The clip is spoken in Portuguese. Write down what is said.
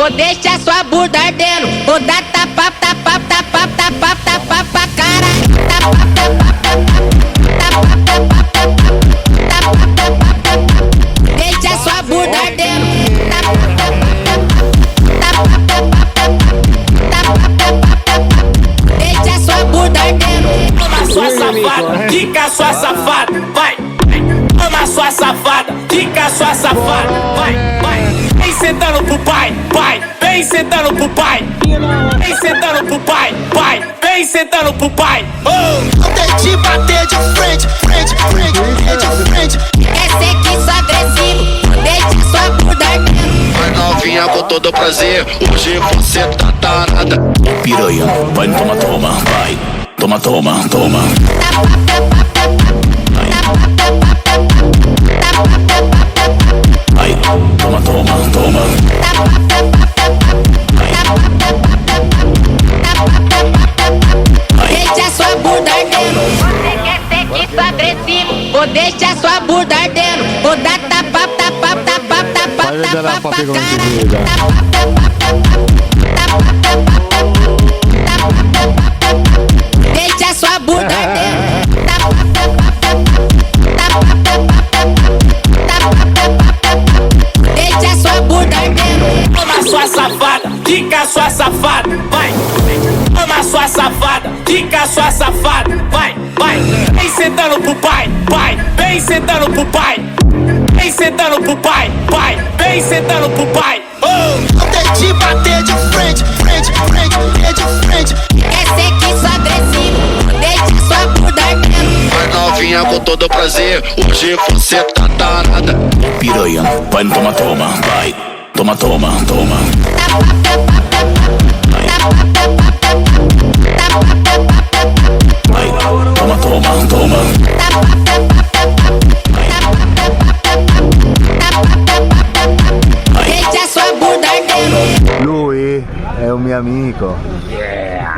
vou deixar sua bunda ardendo, vou dar tapa, tapa, tapa, tapa, tapa pra cara. Deixa sua bunda ardendo. Deixa sua bunda ardendo. Toma sua safada, fica sua safada, vai. Toma sua safada, fica sua safada, vai, vai. Vem sentando pro pai, pai. Vem sentando pro pai. Vem sentando pro pai, pai. Vem sentando pro pai. Não tente bater de frente, frente, frente, de frente. Quer ser que sou agressivo, deixa sua bunda ardendo. Vai novinha com todo prazer, hoje você tá tarada. Piranha, vai, toma, toma, vai. Toma, toma, toma. Vai, toma, toma, toma. Deixa sua bunda ardendo. Você quer ser que sou agressivo, vou deixar sua bunda ardendo. Vou dar tapa, tapa, tapa, tapa, tapa pra cara. Deixa sua bunda ardendo. Deixa sua bunda ardendo. Toma sua safada, fica sua safada, vai. Toma sua safada, fica sua safada, vai, vai. Vem sentando pro pai, pai. Vem sentando pro pai. Vem sentando pro pai, pai. Vem sentando pro pai. Não tente bater de frente, frente, frente, de frente. Quer ser que sou agressivo, deixa sua bunda ardendo. Vai novinha com todo prazer, hoje você tá tarada. Piranha, vai, toma, toma, vai. Toma, toma, toma. Vai, toma, toma, toma. Deixa sua bunda ardendo. Lui è un mio amico. Yeah.